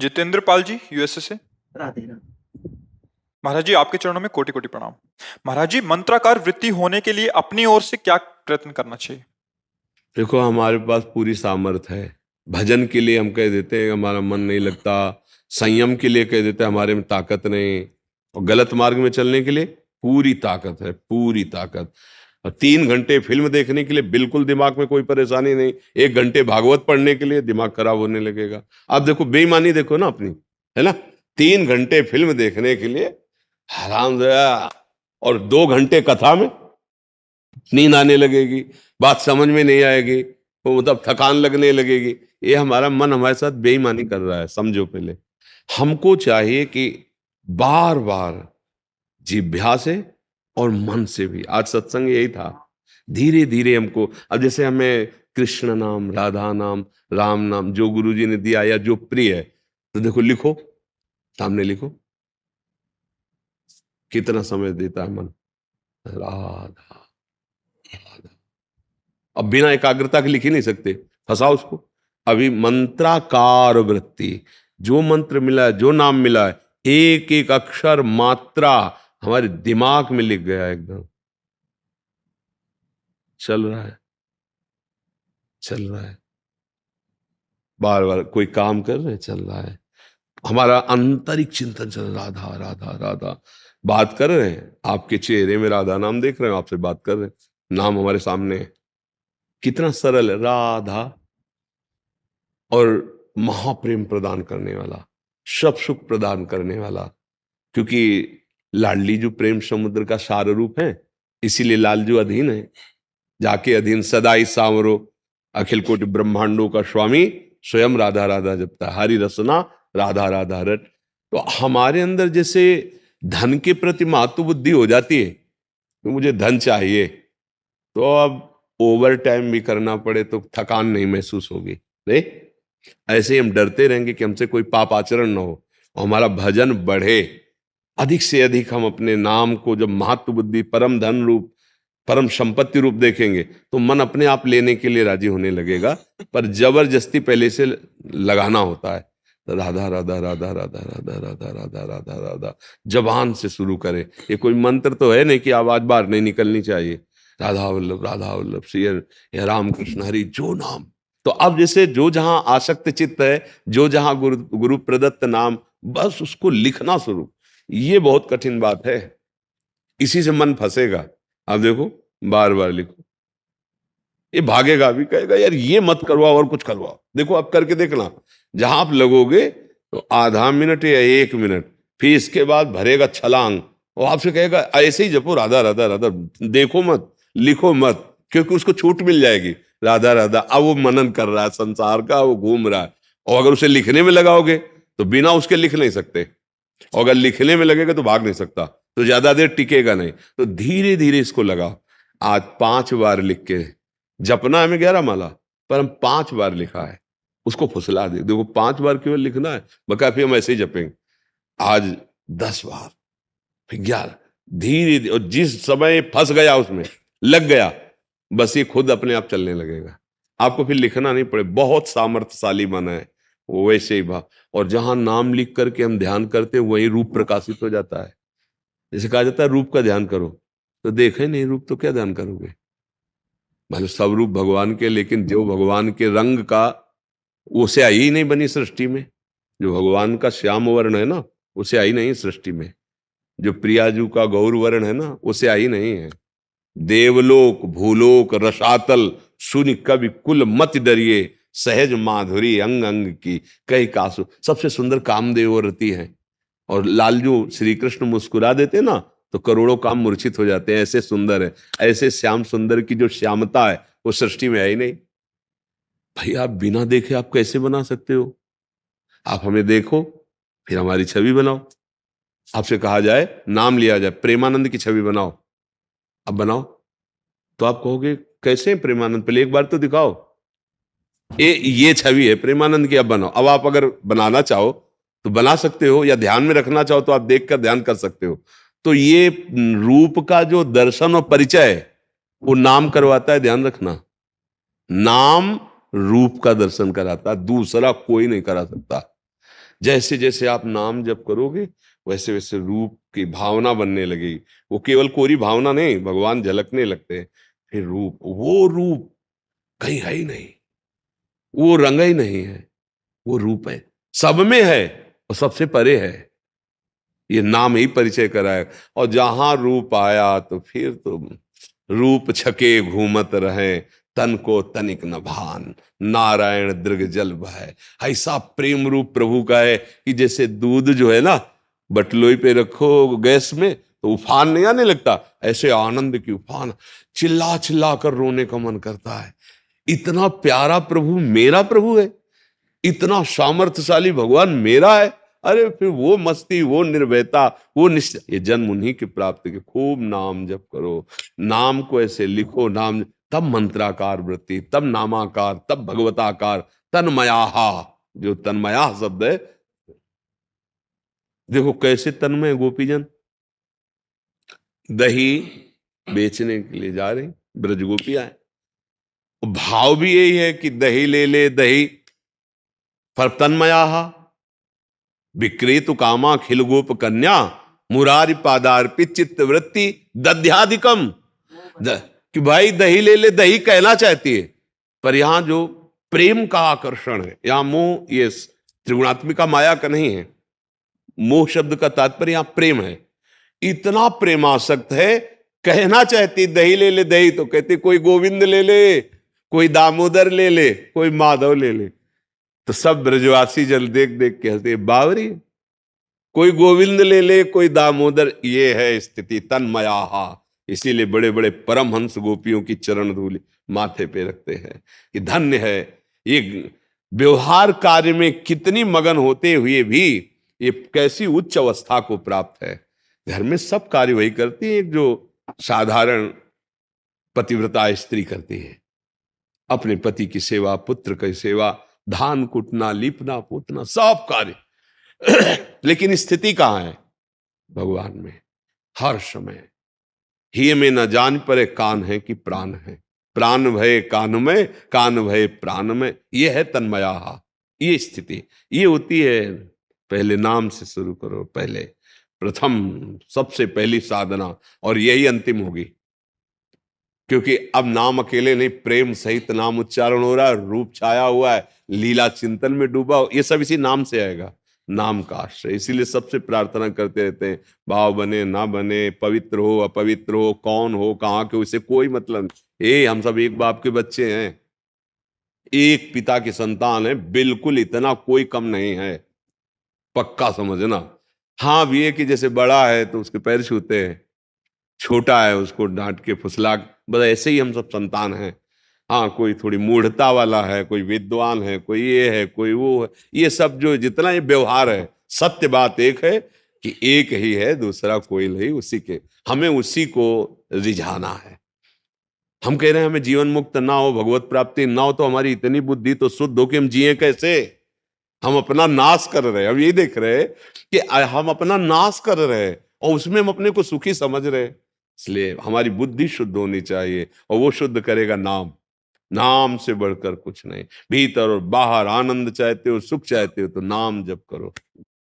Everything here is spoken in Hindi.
जितेंद्र पाल जी, यूएसए से। राधे राधे। महाराज जी, आपके चरणों में कोटि कोटि प्रणाम। महाराज जी, मंत्राकार वृत्ति होने के लिए अपनी ओर से क्या प्रयत्न करना चाहिए? देखो, हमारे पास पूरी सामर्थ है। भजन के लिए हम कह देते हैं हमारा मन नहीं लगता, संयम के लिए कह देते हैं हमारे में ताकत नहीं, और गलत मार्ग में चलने के लिए पूरी ताकत है, पूरी ताकत। और 3 घंटे फिल्म देखने के लिए बिल्कुल दिमाग में कोई परेशानी नहीं। 1 घंटे भागवत पढ़ने के लिए दिमाग खराब होने लगेगा। आप देखो, बेईमानी देखो ना अपनी, है ना। 3 घंटे फिल्म देखने के लिए आराम से, और 2 घंटे कथा में नींद आने लगेगी, बात समझ में नहीं आएगी, वो मतलब थकान लगने लगेगी। ये हमारा मन हमारे साथ बेईमानी कर रहा है, समझो। पहले हमको चाहिए कि बार बार जिह्वा से और मन से भी, आज सत्संग यही था, धीरे धीरे हमको। अब जैसे हमें कृष्ण नाम, राधा नाम, राम नाम जो गुरु जी ने दिया या जो प्रिय है, तो देखो, लिखो, सामने लिखो, कितना समय देता है मन। राधा, राधा। अब बिना एकाग्रता के लिख ही नहीं सकते, फंसाओ उसको। अभी मंत्राकार वृत्ति, जो मंत्र मिला है, जो नाम मिला है, एक एक अक्षर मात्रा हमारे दिमाग में लिख गया, एकदम चल रहा है, चल रहा है। बार बार कोई काम कर रहे हैं, चल रहा है। हमारा आंतरिक चिंतन चल रहा, राधा राधा राधा। बात कर रहे हैं, आपके चेहरे में राधा नाम देख रहे हैं, आपसे बात कर रहे हैं, नाम हमारे सामने है। कितना सरल है, राधा। और महाप्रेम प्रदान करने वाला, सब सुख प्रदान करने वाला। क्योंकि लाडली जो प्रेम समुद्र का सार रूप है, इसीलिए लालजू अधीन है। जाके अधीन सदाई सांवरो, अखिल कोटि ब्रह्मांडों का स्वामी, स्वयं राधा राधा जपता, हरि रसना राधा राधा रट। तो हमारे अंदर जैसे धन के प्रति मातु बुद्धि हो जाती है कि मुझे धन चाहिए, तो अब ओवर टाइम भी करना पड़े तो थकान नहीं महसूस होगी। नहीं, ऐसे ही हम डरते रहेंगे कि हमसे कोई पाप आचरण ना हो और हमारा भजन बढ़े। अधिक से अधिक हम अपने नाम को जब महत्व बुद्धि, परम धन रूप, परम संपत्ति रूप देखेंगे, तो मन अपने आप लेने के लिए राजी होने लगेगा। पर जबरदस्ती पहले से लगाना होता है। तो राधा राधा राधा राधा राधा राधा राधा राधा राधा जबान से शुरू करें। ये कोई मंत्र तो है नहीं कि आवाज बाहर नहीं निकलनी चाहिए। राधा वल्लभ श्री हरि राम कृष्ण हरि, जो नाम। तो अब जैसे जो जहां आसक्त चित्त है, जो जहां गुरु गुरु प्रदत्त नाम, बस उसको लिखना शुरू। ये बहुत कठिन बात है, इसी से मन फंसेगा। आप देखो, बार बार लिखो, ये भागेगा भी, कहेगा यार ये मत करवाओ और कुछ करवाओ। देखो अब करके देखना, जहां आप लगोगे तो आधा मिनट या 1 मिनट, फिर इसके बाद भरेगा छलांग, और आपसे कहेगा ऐसे ही जपो राधा राधा राधा, देखो मत, लिखो मत, क्योंकि उसको छूट मिल जाएगी। राधा राधा, अब वो मनन कर रहा है संसार का, वो घूम रहा है। और अगर उसे लिखने में लगाओगे तो बिना उसके लिख नहीं सकते, और अगर लिखने में लगेगा तो भाग नहीं सकता, तो ज्यादा देर टिकेगा नहीं। तो धीरे धीरे इसको लगाओ। आज 5 बार लिख के, जपना हमें 11 माला, पर हम 5 बार लिखा है, उसको फुसला दे। देखो 5 बार केवल लिखना है, बका फिर हम ऐसे ही जपेंगे। आज 10 बार, फिर 11, धीरे धीरे। और जिस समय फंस गया उसमें, लग गया, बस ये खुद अपने आप चलने लगेगा। आपको फिर लिखना नहीं पड़े। बहुत सामर्थ्यशाली मन है वो, वैसे ही भाव। और जहां नाम लिख करके हम ध्यान करते हैं, वही रूप प्रकाशित हो जाता है। जैसे कहा जाता है रूप का ध्यान करो, तो देखे नहीं रूप तो क्या ध्यान करोगे। मतलब सब रूप भगवान के, लेकिन जो भगवान के रंग का, उसे आई ही नहीं बनी सृष्टि में। जो भगवान का श्याम वर्ण है ना, उसे आई नहीं सृष्टि में। जो प्रियाजू का गौर वर्ण है ना, उसे आई नहीं है। देवलोक भूलोक रसातल, सुनि कवि कुल मत डरिए, सहज माधुरी अंग अंग की, कई कासु। सबसे सुंदर कामदेव रति है। और लालजू श्री कृष्ण मुस्कुरा देते ना, तो करोड़ों काम मूर्छित हो जाते हैं, ऐसे सुंदर है। ऐसे श्याम सुंदर की जो श्यामता है, वो सृष्टि में है ही नहीं। भाई आप बिना देखे आप कैसे बना सकते हो? आप हमें देखो, फिर हमारी छवि बनाओ। आपसे कहा जाए, नाम लिया जाए, प्रेमानंद की छवि बनाओ, अब बनाओ। तो आप कहोगे कैसे प्रेमानंद? पहले एक बार तो दिखाओ। ये छवि है प्रेमानंद की, अब बनाओ। अब आप अगर बनाना चाहो तो बना सकते हो, या ध्यान में रखना चाहो तो आप देख कर ध्यान कर सकते हो। तो ये रूप का जो दर्शन और परिचय है, वो नाम करवाता है, ध्यान रखना। नाम रूप का दर्शन कराता, दूसरा कोई नहीं करा सकता। जैसे जैसे आप नाम जप करोगे वैसे वैसे रूप की भावना बनने लगेगी। वो केवल कोरी भावना नहीं, भगवान झलकने लगते हैं। फिर रूप, वो रूप कहीं है ही नहीं, वो रंग ही नहीं है, वो रूप है, सब में है और सबसे परे है। ये नाम ही परिचय कराए। और जहां रूप आया तो फिर तो रूप छके घूमत रहे, तन को तनिक न भान, नारायण दृग जल बहै। ऐसा प्रेम रूप प्रभु का है कि जैसे दूध जो है ना, बटलोई पे रखो गैस में तो उफान नहीं आने लगता, ऐसे आनंद की उफान, चिल्ला चिल्ला कर रोने का मन करता है। इतना प्यारा प्रभु मेरा प्रभु है, इतना सामर्थ्यशाली भगवान मेरा है। अरे फिर वो मस्ती, वो निर्भयता, वो निश्चय, ये जन्म उन्हीं की प्राप्ति के। खूब नाम जप करो, नाम को ऐसे लिखो, नाम, तब मंत्राकार वृत्ति, तब नामाकार, तब भगवताकार, तन्मयाहा। जो तन्मया शब्द है, देखो कैसे तन्मय गोपीजन दही बेचने के लिए जा रही ब्रज गोपियां है। भाव भी यही है कि दही ले ले दही, पर तन्मयाहा विक्रेतु कामा खिल गोप कन्या, मुरारी पादार्पित चित्त वृत्ति दध्याधिकम। कि भाई दही ले ले दही कहना चाहती है, पर यहां जो प्रेम का आकर्षण है, यहां मोह, ये त्रिगुणात्मिका माया का नहीं है। मोह शब्द का तात्पर्य यहां प्रेम है। इतना प्रेमासक्त है, कहना चाहती दही ले ले दही, तो कहती कोई गोविंद ले ले, कोई दामोदर ले ले, कोई माधव ले ले। तो सब ब्रजवासी जल देख देख के हंसते, बावरी, कोई गोविंद ले ले, कोई दामोदर। ये है स्थिति तन्मयाहा। इसीलिए बड़े बड़े परमहंस गोपियों की चरण धूलि माथे पे रखते हैं कि धन्य है ये। व्यवहार कार्य में कितनी मगन होते हुए भी ये कैसी उच्च अवस्था को प्राप्त है। घर में सब कार्य वही करती है जो साधारण पतिव्रता स्त्री करती है। अपने पति की सेवा, पुत्र की सेवा, धान कुटना, लीपना पोतना, सब कार्य। लेकिन स्थिति कहां है? भगवान में। हर समय ही में न जान परे कान है कि प्राण है, प्राण भय कान में, कान भय प्राण में। ये है तन्मया। ये स्थिति ये होती है। पहले नाम से शुरू करो, पहले प्रथम सबसे पहली साधना, और यही अंतिम होगी। क्योंकि अब नाम अकेले नहीं, प्रेम सहित नाम उच्चारण हो रहा है, रूप छाया हुआ है, लीला चिंतन में डूबा, ये सब इसी नाम से आएगा, नाम का आश्रय। इसीलिए सबसे प्रार्थना करते रहते हैं, भाव बने ना बने, पवित्र हो अपवित्र हो, कौन हो कहाँ के, उसे कोई मतलब नहीं। हम सब एक बाप के बच्चे हैं, एक पिता की संतान है, बिल्कुल इतना कोई कम नहीं है, पक्का समझना। हाँ भी है कि जैसे बड़ा है तो उसके पैर छूते हैं, छोटा है उसको डांट के फुसला, बस ऐसे ही हम सब संतान हैं। हाँ, कोई थोड़ी मूढ़ता वाला है, कोई विद्वान है, कोई ये है, कोई वो है। ये सब जो जितना ये व्यवहार है, सत्य बात एक है कि एक ही है, दूसरा कोई नहीं। उसी के हमें उसी को रिझाना है। हम कह रहे हैं हमें जीवन मुक्त ना हो, भगवत प्राप्ति ना हो, तो हमारी इतनी बुद्धि तो शुद्ध हो कि हम जिए कैसे? हम अपना नाश कर रहे हैं। हम ये देख रहे हैं कि हम अपना नाश कर रहे हैं और उसमें हम अपने को सुखी समझ रहे हैं। इसलिए हमारी बुद्धि शुद्ध होनी चाहिए, और वो शुद्ध करेगा नाम। नाम से बढ़कर कुछ नहीं। भीतर और बाहर आनंद चाहते हो, सुख चाहते हो, तो नाम जप करो।